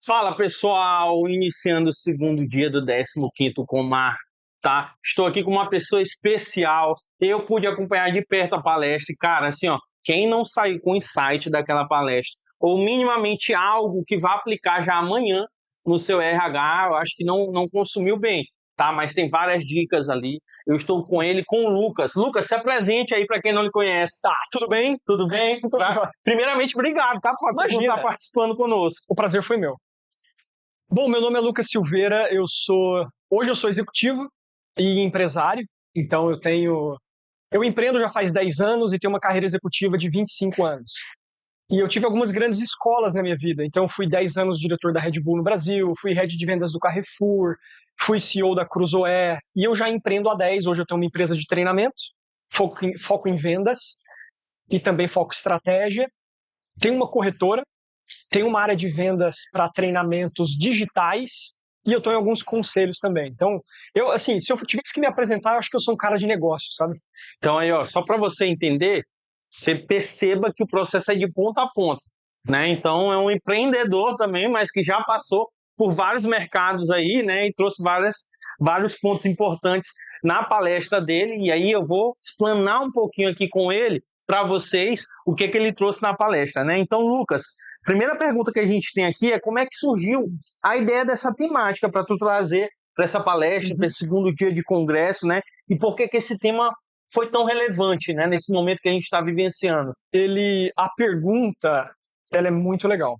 Fala pessoal, iniciando o segundo dia do 15º Comar, tá? Estou aqui com uma pessoa especial, eu pude acompanhar de perto a palestra e cara, assim ó, quem não saiu com insight daquela palestra, ou minimamente algo que vá aplicar já amanhã no seu RH, eu acho que não consumiu bem, tá? Mas tem várias dicas ali, eu estou com ele, com o Lucas. Lucas, se apresente aí para quem não lhe conhece. Tá, tudo bem? Tudo bem? Primeiramente, obrigado, tá? Por estar participando conosco. O prazer foi meu. Bom, meu nome é Lucas Silveira, hoje eu sou executivo e empresário, então eu empreendo já faz 10 anos e tenho uma carreira executiva de 25 anos. E eu tive algumas grandes escolas na minha vida, então fui 10 anos diretor da Red Bull no Brasil, fui head de vendas do Carrefour, fui CEO da Cruzoé, e eu já empreendo há 10, hoje eu tenho uma empresa de treinamento, foco em vendas e também foco em estratégia, tenho uma corretora, tem uma área de vendas para treinamentos digitais e eu estou em alguns conselhos também. Então, se eu tivesse que me apresentar, eu acho que eu sou um cara de negócio, sabe? Então aí, ó, só para você entender, você perceba que o processo é de ponta a ponta, né? Então é um empreendedor também, mas que já passou por vários mercados aí, né? E trouxe vários pontos importantes na palestra dele. E aí eu vou explanar um pouquinho aqui com ele para vocês o que ele trouxe na palestra, né? Então, Lucas, primeira pergunta que a gente tem aqui é como é que surgiu a ideia dessa temática para tu trazer para essa palestra, para esse segundo dia de congresso, né? E por que esse tema foi tão relevante, né, nesse momento que a gente está vivenciando? A pergunta, ela é muito legal,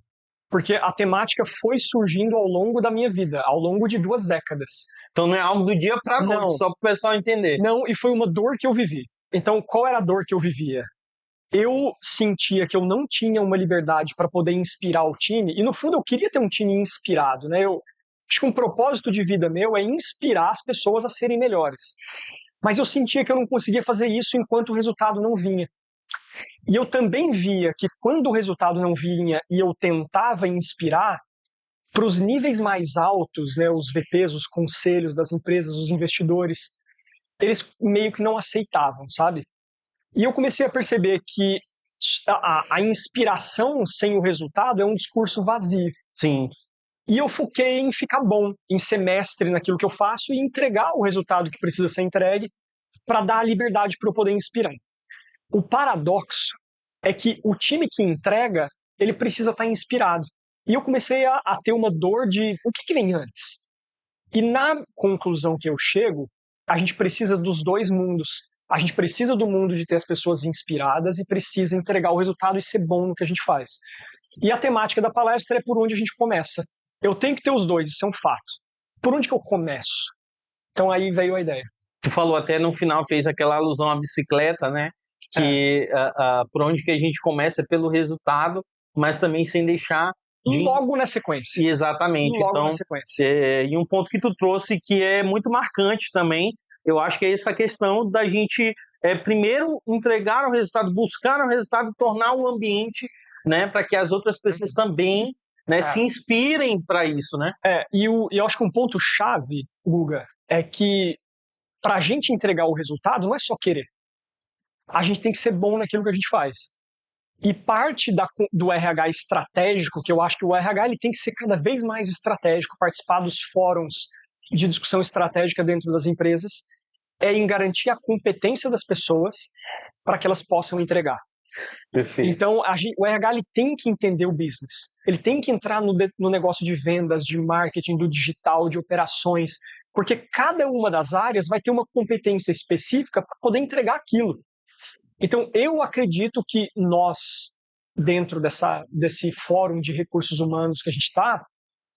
porque a temática foi surgindo ao longo da minha vida, ao longo de 2 décadas. Então não é algo do dia para a noite, só para o pessoal entender. Não, e foi uma dor que eu vivi. Então, qual era a dor que eu vivia? Eu sentia que eu não tinha uma liberdade para poder inspirar o time, e no fundo eu queria ter um time inspirado, né? Eu acho que um propósito de vida meu é inspirar as pessoas a serem melhores. Mas eu sentia que eu não conseguia fazer isso enquanto o resultado não vinha. E eu também via que quando o resultado não vinha e eu tentava inspirar, para os níveis mais altos, né, os VPs, os conselhos das empresas, os investidores, eles meio que não aceitavam, sabe? E eu comecei a perceber que a inspiração sem o resultado é um discurso vazio. Sim. E eu foquei em ficar bom, em ser mestre naquilo que eu faço e entregar o resultado que precisa ser entregue para dar a liberdade para eu poder inspirar. O paradoxo é que o time que entrega, ele precisa estar inspirado. E eu comecei a ter uma dor de o que vem antes? E na conclusão que eu chego, a gente precisa dos dois mundos. A gente precisa do mundo de ter as pessoas inspiradas e precisa entregar o resultado e ser bom no que a gente faz. E a temática da palestra é por onde a gente começa. Eu tenho que ter os dois, isso é um fato. Por onde que eu começo? Então aí veio a ideia. Tu falou até no final, fez aquela alusão à bicicleta, né? Que por onde que a gente começa é pelo resultado, mas também sem deixar logo na sequência. Exatamente. Logo então, na sequência. E um ponto que tu trouxe que é muito marcante também, eu acho que é essa questão da gente primeiro entregar o resultado, buscar o resultado, tornar o ambiente, né, para que as outras pessoas também, né, se inspirem para isso, né? E eu acho que um ponto chave, Guga, é que para a gente entregar o resultado não é só querer. A gente tem que ser bom naquilo que a gente faz. E parte do RH estratégico, que eu acho que o RH ele tem que ser cada vez mais estratégico, participar dos fóruns de discussão estratégica dentro das empresas, é em garantir a competência das pessoas para que elas possam entregar. Perfeito. Então, o RH ele tem que entender o business. Ele tem que entrar no negócio de vendas, de marketing, do digital, de operações, porque cada uma das áreas vai ter uma competência específica para poder entregar aquilo. Então, eu acredito que nós, dentro desse fórum de recursos humanos que a gente está,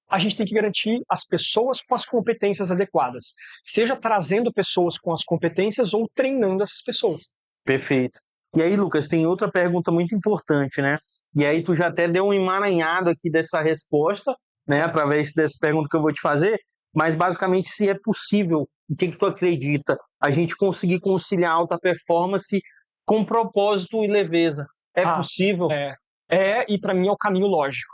a gente tem que garantir as pessoas com as competências adequadas, seja trazendo pessoas com as competências ou treinando essas pessoas. Perfeito. E aí, Lucas, tem outra pergunta muito importante, né? E aí tu já até deu um emaranhado aqui dessa resposta, né, através dessa pergunta que eu vou te fazer, mas basicamente se é possível, o que tu acredita, a gente conseguir conciliar alta performance com propósito e leveza. É possível? E para mim é o caminho lógico.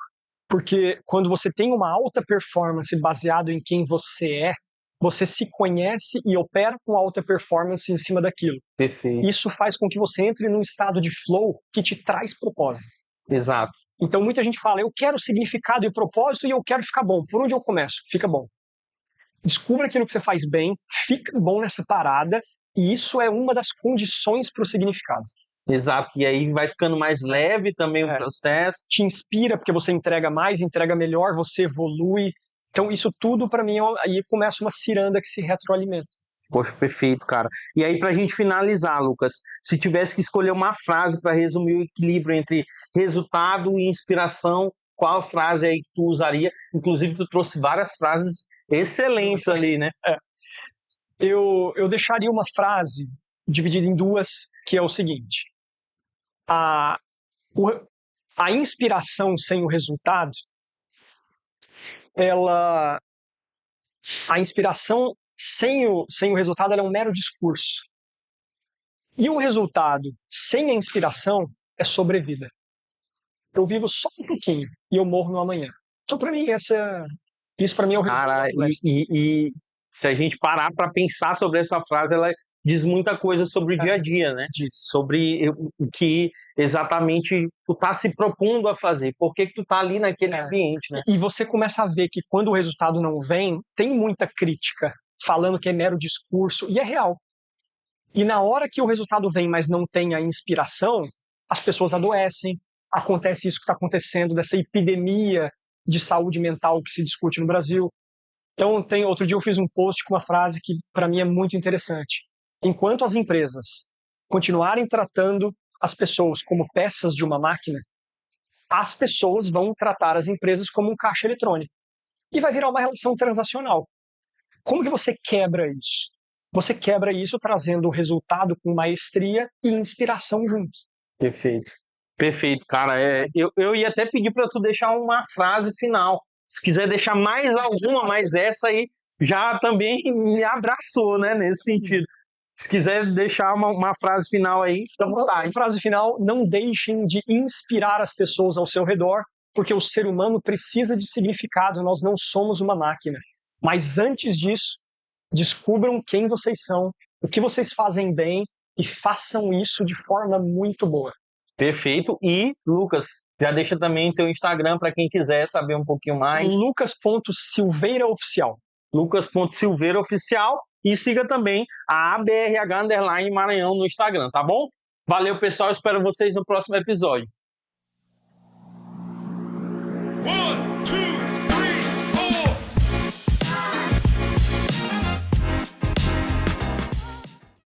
Porque quando você tem uma alta performance baseado em quem você é, você se conhece e opera com alta performance em cima daquilo. Perfeito. Isso faz com que você entre num estado de flow que te traz propósito. Exato. Então muita gente fala, eu quero significado e propósito e eu quero ficar bom. Por onde eu começo? Fica bom. Descubra aquilo que você faz bem, fica bom nessa parada, e isso é uma das condições para o significado. Exato, e aí vai ficando mais leve também o processo. Te inspira, porque você entrega mais, entrega melhor, você evolui. Então isso tudo, para mim, aí começa uma ciranda que se retroalimenta. Poxa, perfeito, cara. E aí, pra gente finalizar, Lucas, se tivesse que escolher uma frase para resumir o equilíbrio entre resultado e inspiração, qual frase aí que tu usaria? Inclusive, tu trouxe várias frases excelentes ali, né? Eu deixaria uma frase dividida em duas, que é o seguinte. A inspiração sem o resultado, a inspiração sem o resultado, ela é um mero discurso. E o resultado sem a inspiração é sobrevida. Eu vivo só um pouquinho e eu morro no amanhã. Então, para mim, isso para mim é o resultado. Cara, e se a gente parar para pensar sobre essa frase, ela diz muita coisa sobre o dia a dia, né? Sobre o que exatamente tu tá se propondo a fazer, por que tu tá ali naquele ambiente, né? E você começa a ver que quando o resultado não vem, tem muita crítica falando que é mero discurso, e é real. E na hora que o resultado vem, mas não tem a inspiração, as pessoas adoecem, acontece isso que está acontecendo, dessa epidemia de saúde mental que se discute no Brasil. Então, outro dia eu fiz um post com uma frase que para mim é muito interessante. Enquanto as empresas continuarem tratando as pessoas como peças de uma máquina, as pessoas vão tratar as empresas como um caixa eletrônico. E vai virar uma relação transacional. Como que você quebra isso? Você quebra isso trazendo o resultado com maestria e inspiração junto. Perfeito. Perfeito, cara. Eu ia até pedir para tu deixar uma frase final. Se quiser deixar mais alguma, mas essa aí já também me abraçou, né, nesse sentido. Se quiser deixar uma frase final aí, fica à vontade. A frase final, não deixem de inspirar as pessoas ao seu redor, porque o ser humano precisa de significado, nós não somos uma máquina. Mas antes disso, descubram quem vocês são, o que vocês fazem bem e façam isso de forma muito boa. Perfeito. E, Lucas, já deixa também teu Instagram para quem quiser saber um pouquinho mais. Lucas.silveiraoficial. Lucas.silveiraoficial. E siga também a ABRH Maranhão no Instagram, tá bom? Valeu, pessoal. Espero vocês no próximo episódio. 1